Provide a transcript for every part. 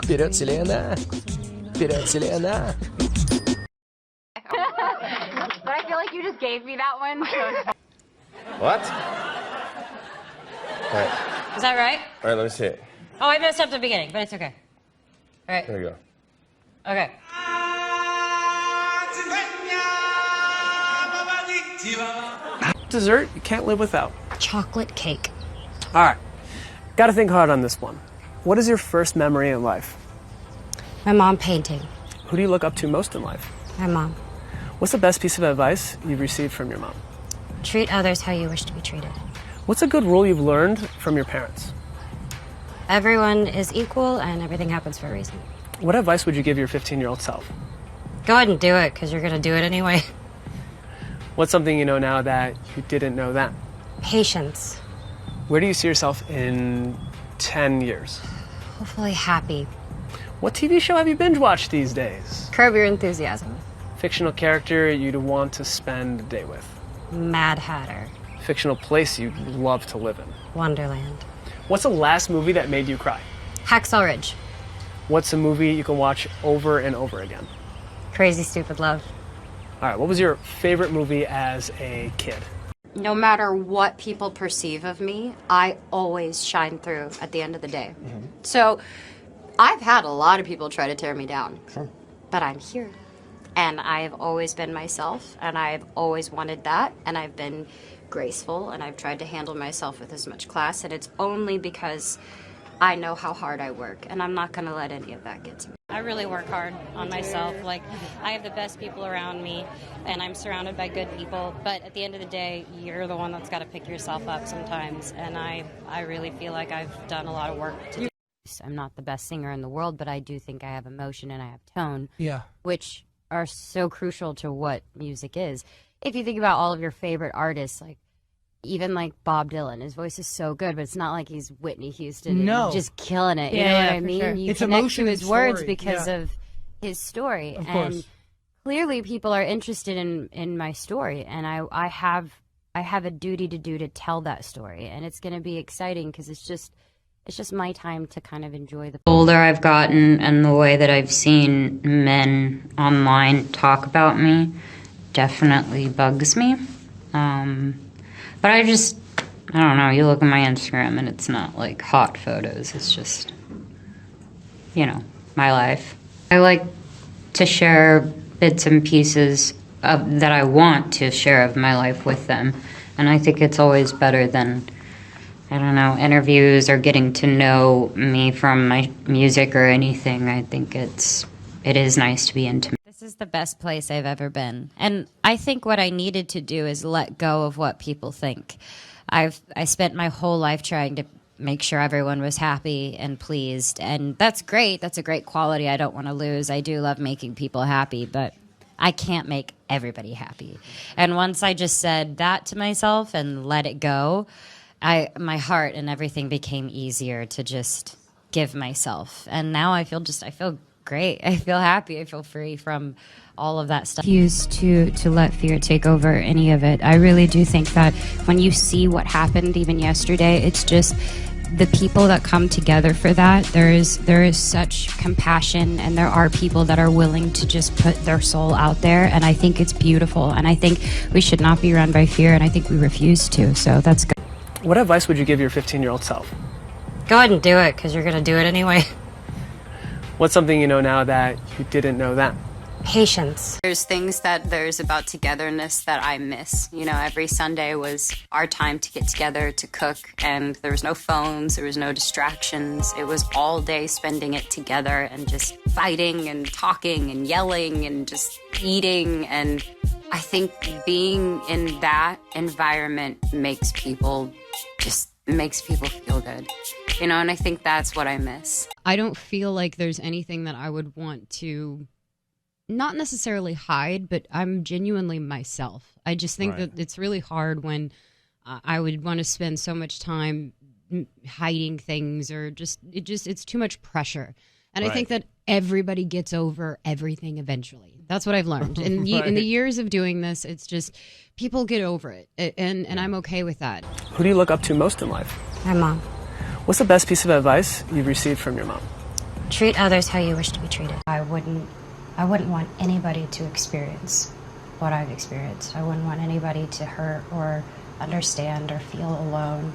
Вперед, Selena! Вперед, Selena! But I feel like you just gave me that one. So. What? All right. Is that right? All right, let me see it. Oh, I messed up the beginning, but it's okay. All right. There we go. Okay. Dessert you can't live without. Chocolate cake. All right. Gotta think hard on this one. What is your first memory in life? My mom painting. Who do you look up to most in life? My mom. What's the best piece of advice you've received from your mom? Treat others how you wish to be treated. What's a good rule you've learned from your parents? Everyone is equal and everything happens for a reason. What advice would you give your 15-year-old self? Go ahead and do it, because you're going to do it anyway. What's something you know now that you didn't know then? Patience. Where do you see yourself in 10 years? Hopefully happy. What TV show have you binge-watched these days? Curb Your Enthusiasm. Fictional character you'd want to spend a day with? Mad Hatter. Fictional place you'd love to live in? Wonderland. What's the last movie that made you cry? Hacksaw Ridge. What's a movie you can watch over and over again? Crazy Stupid Love. All right, what was your favorite movie as a kid? No matter what people perceive of me, I always shine through at the end of the day. Mm-hmm. So I've had a lot of people try to tear me down, but I'm here. And I've always been myself, and I've always wanted that, and I've been graceful, and I've tried to handle myself with as much class, and it's only because I know how hard I work, and I'm not going to let any of that get to me. I really work hard on myself. Like, I have the best people around me, and I'm surrounded by good people. But at the end of the day, you're the one that's got to pick yourself up sometimes. And I really feel like I've done a lot of work to do. I'm not the best singer in the world, but I do think I have emotion and I have tone. Yeah. Which are so crucial to what music is. If you think about all of your favorite artists, like, even like Bob Dylan, his voice is so good, but it's not like he's Whitney Houston and just killing it. You know what I mean? Sure. You It's connect emotion to and his words story. because of his story. Of and course. clearly people are interested in my story, and I have a duty to tell that story, and it's going to be exciting because it's just my time to kind of enjoy the older I've gotten, and the way that I've seen men online talk about me definitely bugs me. But I don't know, you look at my Instagram and it's not like hot photos, it's just, you know, my life. I like to share bits and pieces that I want to share of my life with them, and I think it's always better than, I don't know, interviews or getting to know me from my music or anything. I think it is nice to be intimate. This is the best place I've ever been, and I think what I needed to do is let go of what people think. I spent my whole life trying to make sure everyone was happy and pleased, and that's great. That's a great quality I don't want to lose. I do love making people happy, but I can't make everybody happy. And once I just said that to myself and let it go, my heart and everything became easier to just give myself. And now I feel great. I feel happy. I feel free from all of that stuff. Used to let fear take over any of it. I really do think that when you see what happened even yesterday, it's just the people that come together for that. There is such compassion, and there are people that are willing to just put their soul out there, and I think it's beautiful, and I think we should not be run by fear, and I think we refuse to, so that's good. What advice would you give your 15-year-old self? Go ahead and do it, because you're going to do it anyway. What's something you know now that you didn't know then? Patience. There's things that there's about togetherness that I miss. You know, every Sunday was our time to get together to cook, and there was no phones, there was no distractions. It was all day spending it together and just fighting and talking and yelling and just eating. And I think being in that environment makes people feel good. You know, and I think that's what I miss. I don't feel like there's anything that I would want to not necessarily hide, but I'm genuinely myself. I just think that it's really hard when I would want to spend so much time hiding things, or it's too much pressure. And I think that everybody gets over everything eventually. That's what I've learned. In the years of doing this, it's just people get over it. And I'm okay with that. Who do you look up to most in life? My mom. What's the best piece of advice you've received from your mom? Treat others how you wish to be treated. I wouldn't want anybody to experience what I've experienced. I wouldn't want anybody to hurt or understand or feel alone.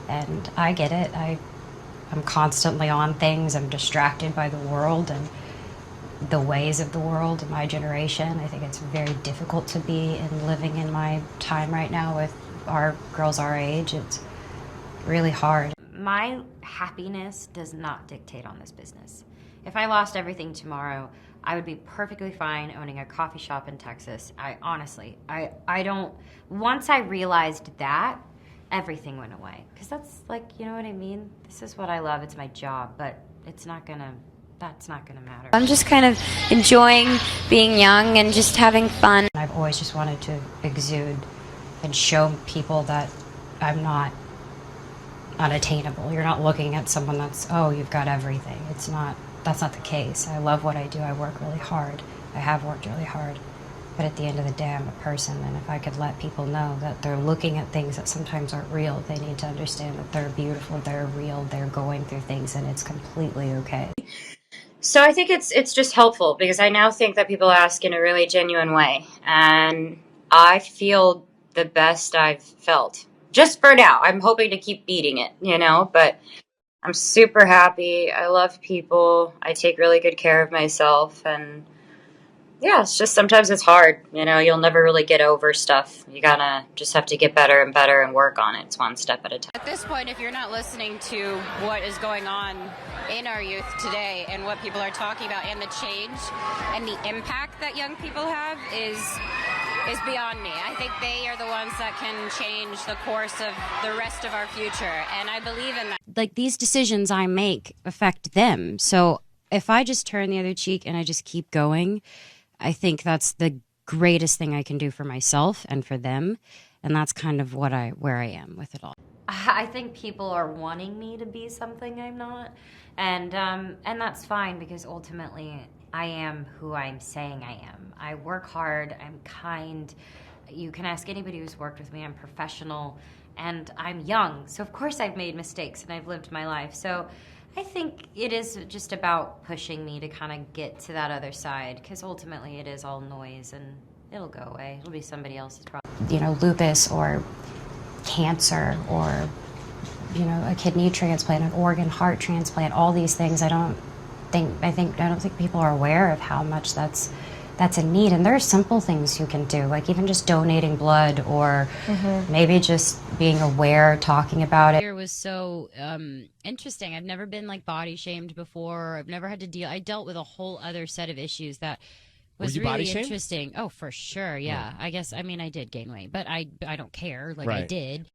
And I get it. I'm constantly on things. I'm distracted by the world and the ways of the world in my generation. I think it's very difficult to be living in my time right now with our girls our age. It's really hard. My happiness does not dictate on this business. If I lost everything tomorrow, I would be perfectly fine owning a coffee shop in Texas. I don't, once I realized that, everything went away. Because that's like, you know what I mean? This is what I love, it's my job, but that's not gonna matter. I'm just kind of enjoying being young and just having fun. I've always just wanted to exude and show people that I'm not unattainable. You're not looking at someone that's, oh, you've got everything. That's not the case. I love what I do. I work really hard. I have worked really hard. But at the end of the day, I'm a person, and if I could let people know that they're looking at things that sometimes aren't real, they need to understand that they're beautiful, they're real, they're going through things, and it's completely okay. So I think it's just helpful because I now think that people ask in a really genuine way, and I feel the best I've felt. Just for now. I'm hoping to keep beating it, but I'm super happy. I love people. I take really good care of myself, and yeah, it's just sometimes it's hard. You'll never really get over stuff. You gotta just have to get better and better and work on it. It's one step at a time. At this point, if you're not listening to what is going on in our youth today and what people are talking about and the change and the impact that young people have is beyond me. I think they are the ones that can change the course of the rest of our future, and I believe in that. Like, these decisions I make affect them. So if I just turn the other cheek and I just keep going, I think that's the greatest thing I can do for myself and for them. And that's kind of where I am with it all. I think people are wanting me to be something I'm not. And that's fine, because ultimately I am who I'm saying I am. I work hard, I'm kind. You can ask anybody who's worked with me, I'm professional, and I'm young. So of course I've made mistakes and I've lived my life. So I think it is just about pushing me to kind of get to that other side, because ultimately it is all noise and it'll go away. It'll be somebody else's problem. Lupus or cancer or, a kidney transplant, an organ, heart transplant, all these things. I don't think people are aware of how much that's a need. And there are simple things you can do, like even just donating blood or maybe just being aware, talking about it. It was so interesting. I've never been body shamed before. I've never had to I dealt with a whole other set of issues that was really interesting. Oh, for sure. Yeah. I guess, I did gain weight, but I don't care. I did.